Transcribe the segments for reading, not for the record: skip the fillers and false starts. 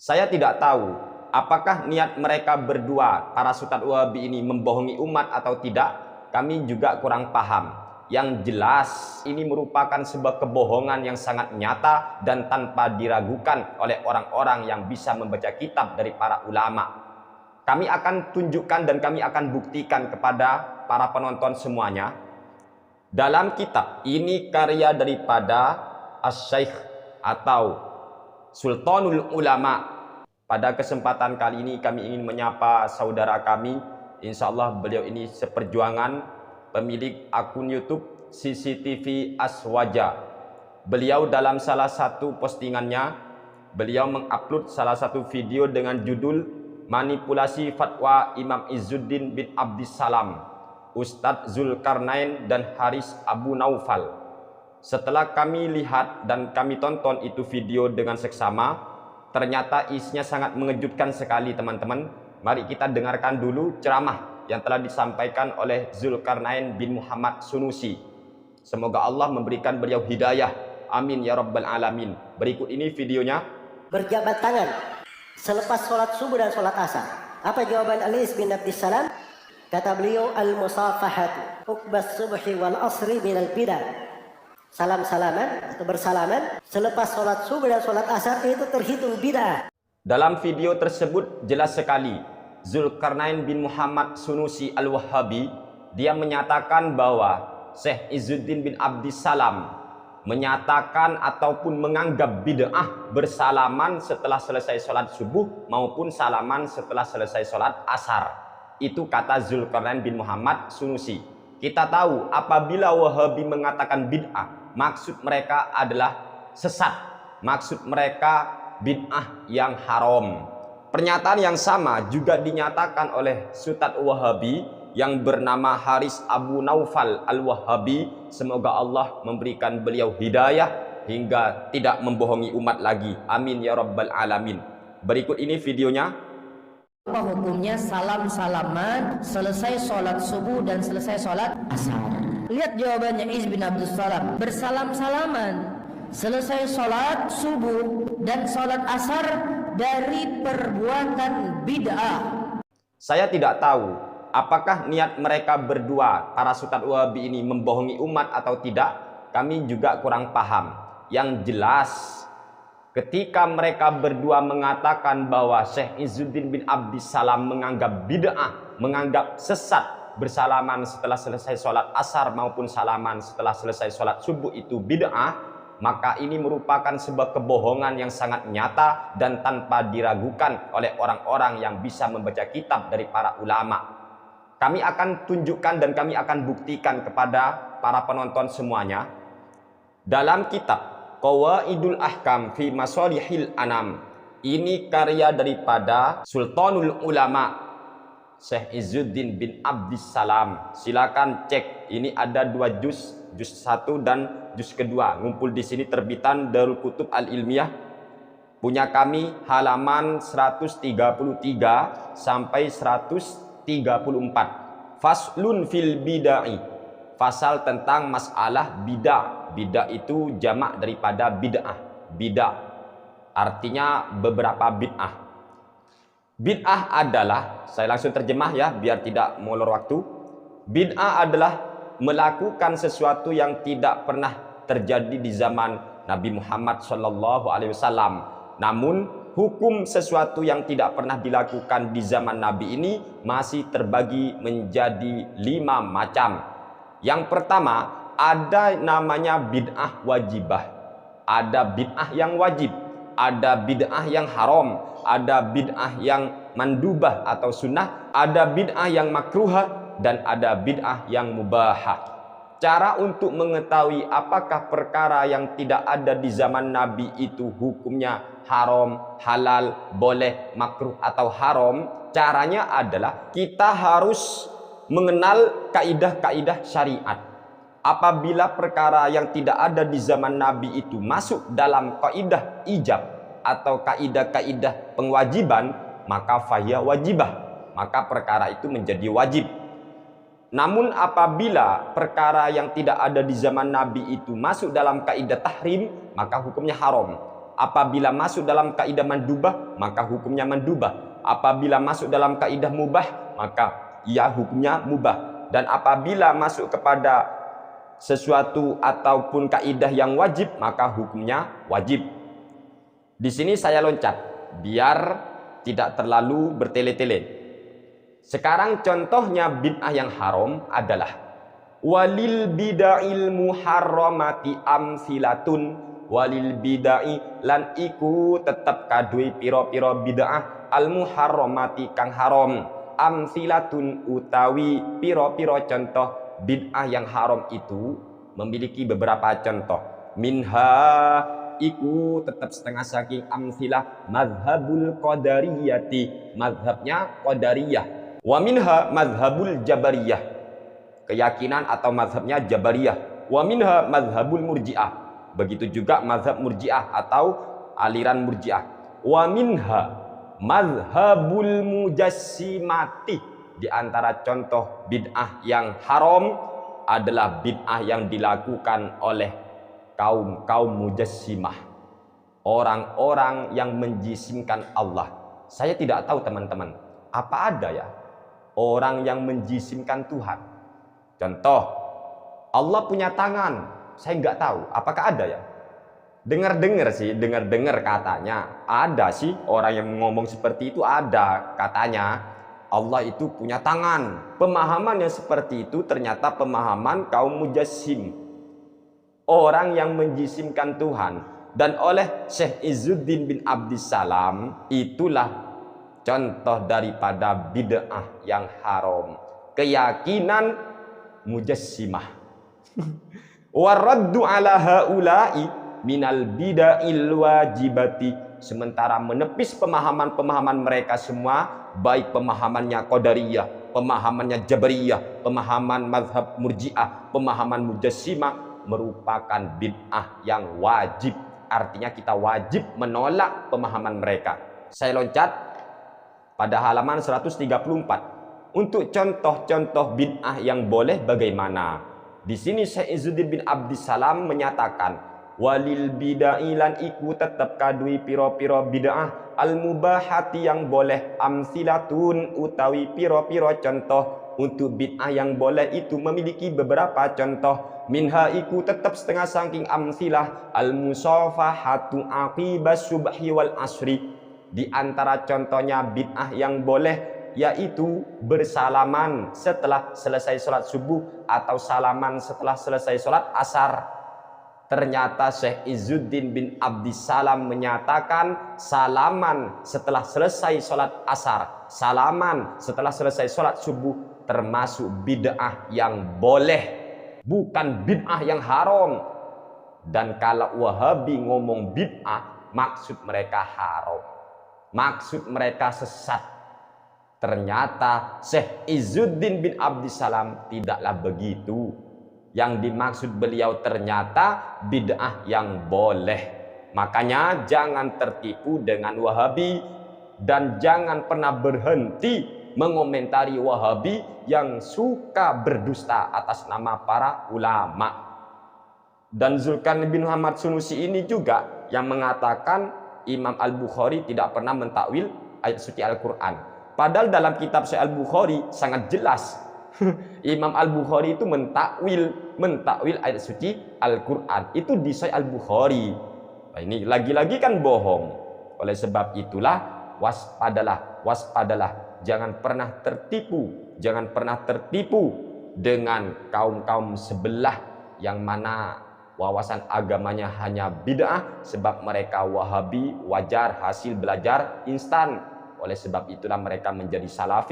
Saya tidak tahu apakah niat mereka berdua, para Ustadz Wahabi ini, membohongi umat atau tidak. Kami juga kurang paham. Yang jelas ini merupakan sebuah kebohongan yang sangat nyata dan tanpa diragukan oleh orang-orang yang bisa membaca kitab dari para ulama. Kami akan tunjukkan dan kami akan buktikan kepada para penonton semuanya. Dalam kitab ini karya daripada Asy-Syaikh atau Sultanul Ulama. Pada kesempatan kali ini kami ingin menyapa saudara kami. Insya Allah beliau ini seperjuangan, pemilik akun YouTube CCTV Aswaja. Beliau dalam salah satu postingannya, beliau mengupload salah satu video dengan judul Manipulasi Fatwa Imam Izzuddin bin Abdissalam, Ustadz Zulkarnain dan Haris Abu Naufal. Setelah kami lihat dan kami tonton itu video dengan seksama, ternyata isinya sangat mengejutkan sekali teman-teman. Mari kita dengarkan dulu ceramah yang telah disampaikan oleh Zulkarnain bin Muhammad Sunusi. Semoga Allah memberikan beliau hidayah. Amin ya rabbal alamin. Berikut ini videonya. Berjabat tangan selepas sholat subuh dan sholat asar. Apa jawaban Ali bin Abdissalam? Kata beliau, al-musafahatu uqbas subhi wal asri minal bidah. Salam-salaman atau bersalaman selepas sholat subuh dan sholat asar itu terhitung bid'ah. Dalam video tersebut jelas sekali Zulkarnain bin Muhammad Sunusi Al-Wahabi, dia menyatakan bahwa Syekh Izzuddin bin Abdissalam menyatakan ataupun menganggap bid'ah bersalaman setelah selesai sholat subuh maupun salaman setelah selesai sholat asar. Itu kata Zulkarnain bin Muhammad Sunusi. Kita tahu apabila Wahabi mengatakan bid'ah, maksud mereka adalah sesat, maksud mereka bid'ah yang haram. Pernyataan yang sama juga dinyatakan oleh Ustadz Wahabi yang bernama Haris Abu Naufal Al-Wahabi. Semoga Allah memberikan beliau hidayah hingga tidak membohongi umat lagi. Amin ya rabbal alamin. Berikut ini videonya. Apa hukumnya salam-salaman selesai sholat subuh dan selesai sholat asar? Lihat jawabannya Iz bin Abdissalam. Bersalam-salaman selesai sholat subuh dan sholat asar dari perbuatan bid'ah. Saya tidak tahu apakah niat mereka berdua, para Ustadz Wahabi ini, membohongi umat atau tidak. Kami juga kurang paham. Yang jelas ketika mereka berdua mengatakan bahwa Syekh Izzuddin bin Abdissalam menganggap bid'ah, menganggap sesat bersalaman setelah selesai sholat asar maupun salaman setelah selesai sholat subuh itu bid'ah, maka ini merupakan sebuah kebohongan yang sangat nyata dan tanpa diragukan oleh orang-orang yang bisa membaca kitab dari para ulama. Kami akan tunjukkan dan kami akan buktikan kepada para penonton semuanya. Dalam kitab Qawaidul Ahkam fi Masalihil Anam, ini karya daripada Sultanul Ulama Syekh Izzuddin bin Abdissalam. Silakan cek, ini ada 2 juz, juz 1 dan juz kedua, ngumpul di sini terbitan Darul Kutub Al-Ilmiyah. Punya kami halaman 133 sampai 134. Faslun fil bid'ah, pasal tentang masalah bidah. Bidah itu jamak daripada bid'ah. Bidah artinya beberapa bid'ah. Bid'ah adalah, saya langsung terjemah ya biar tidak molor waktu. Bid'ah adalah melakukan sesuatu yang tidak pernah terjadi di zaman Nabi Muhammad SAW. Namun hukum sesuatu yang tidak pernah dilakukan di zaman Nabi ini masih terbagi menjadi 5 macam. Yang pertama, ada namanya bid'ah wajibah. Ada bid'ah yang wajib, ada bid'ah yang haram, ada bid'ah yang mandubah atau sunnah, ada bid'ah yang makruhah, dan ada bid'ah yang mubahah. Cara untuk mengetahui apakah perkara yang tidak ada di zaman Nabi itu hukumnya haram, halal, boleh, makruh atau haram, caranya adalah kita harus mengenal kaidah-kaidah syariat. Apabila perkara yang tidak ada di zaman Nabi itu masuk dalam kaidah ijab atau kaidah-kaidah pengwajiban, maka fahya wajibah, maka perkara itu menjadi wajib. Namun apabila perkara yang tidak ada di zaman Nabi itu masuk dalam kaidah tahrim, maka hukumnya haram. Apabila masuk dalam kaidah mandubah, maka hukumnya mandubah. Apabila masuk dalam kaidah mubah, maka ya hukumnya mubah. Dan apabila masuk kepada sesuatu ataupun kaidah yang wajib, maka hukumnya wajib. Di sini saya loncat biar tidak terlalu bertele-tele. Sekarang contohnya bid'ah yang haram adalah walil bid'il muharramati amsilatun. Walil bidai lan iku tetep kadui piro-piro bid'ah al muharramati kang haram. Amsilatun utawi piro-piro contoh bid'ah yang haram itu memiliki beberapa contoh. Minha iku tetap setengah saking amsilah mazhabul qadariyati, mazhabnya qadariyah. Wa minha mazhabul jabariyah, keyakinan atau mazhabnya jabariyah. Wa minha mazhabul murji'ah, begitu juga mazhab murji'ah atau aliran murji'ah. Wa minha mazhabul mujassimati, di antara contoh bid'ah yang haram adalah bid'ah yang dilakukan oleh kaum mujassimah, orang-orang yang menjisimkan Allah. Saya tidak tahu teman-teman, apa ada ya orang yang menjisimkan Tuhan? Contoh, Allah punya tangan, saya nggak tahu apakah ada ya. Dengar-dengar katanya ada sih orang yang ngomong seperti itu, ada katanya Allah itu punya tangan. Pemahaman yang seperti itu ternyata pemahaman kaum mujassim, orang yang menjisimkan Tuhan. Dan oleh Syekh Izzuddin bin Abdissalam, itulah contoh daripada bid'ah yang haram, keyakinan mujassimah. Waraddu ala haula'i minal bid'il wajibati, sementara menepis pemahaman-pemahaman mereka semua, baik pemahamannya qadariyah, pemahamannya jabariyah, pemahaman mazhab murji'ah, pemahaman mujassimah, merupakan bid'ah yang wajib. Artinya kita wajib menolak pemahaman mereka. Saya loncat pada halaman 134 untuk contoh-contoh bid'ah yang boleh bagaimana. Di sini Syekh Izzuddin bin Abdissalam menyatakan walil bidai lan iku tetap kadui piro-piro bid'ah al mubahati yang boleh, amsilatun utawi piro-piro contoh untuk bid'ah yang boleh itu memiliki beberapa contoh. Minha iku tetap setengah saking amsilah al musafahatu aqibas subhi wal asri, di antara contohnya bid'ah yang boleh yaitu bersalaman setelah selesai sholat subuh atau salaman setelah selesai sholat asar. Ternyata Syekh Izzuddin bin Abdissalam menyatakan salaman setelah selesai sholat asar, salaman setelah selesai sholat subuh termasuk bid'ah yang boleh, bukan bid'ah yang haram. Dan kalau Wahabi ngomong bid'ah, maksud mereka haram, maksud mereka sesat. Ternyata Syekh Izzuddin bin Abdissalam tidaklah begitu. Yang dimaksud beliau ternyata bid'ah yang boleh. Makanya jangan tertipu dengan Wahabi dan jangan pernah berhenti mengomentari Wahabi yang suka berdusta atas nama para ulama. Dan Zulkarnain bin Muhammad Sunusi ini juga yang mengatakan Imam Al-Bukhari tidak pernah mentakwil ayat suci Al-Quran. Padahal dalam kitab Sahih Al-Bukhari sangat jelas Imam Al-Bukhari itu mentakwil ayat suci Al-Quran itu di Sahih Al-Bukhari. Nah, ini lagi-lagi kan bohong. Oleh sebab itulah waspadalah, jangan pernah tertipu dengan kaum sebelah yang mana wawasan agamanya hanya bid'ah, sebab mereka Wahabi wajar hasil belajar instan. Oleh sebab itulah mereka menjadi salah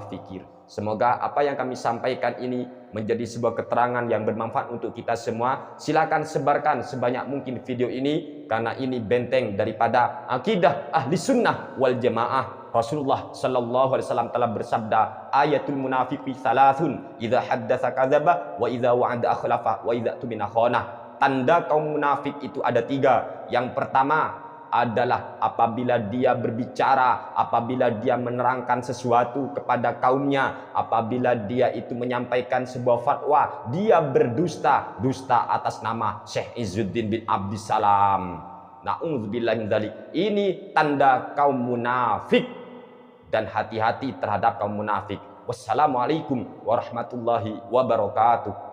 fikir. Semoga apa yang kami sampaikan ini menjadi sebuah keterangan yang bermanfaat untuk kita semua. Silakan sebarkan sebanyak mungkin video ini, karena ini benteng daripada akidah ahli sunnah wal jamaah. Rasulullah sallallahu alaihi wasallam telah bersabda, ayatul munafiqi thalathun, idza haddatsa kadzaba wa idza wa'ada akhlafa wa idza tumina khana. Tanda kaum munafik itu ada 3. Yang pertama adalah apabila dia berbicara, apabila dia menerangkan sesuatu kepada kaumnya, apabila dia itu menyampaikan sebuah fatwa, dia berdusta atas nama Syekh Izzuddin bin Abdissalam. Na'udzubillahi min dzalik. Ini tanda kaum munafik, dan hati-hati terhadap kaum munafik. Wassalamualaikum warahmatullahi wabarakatuh.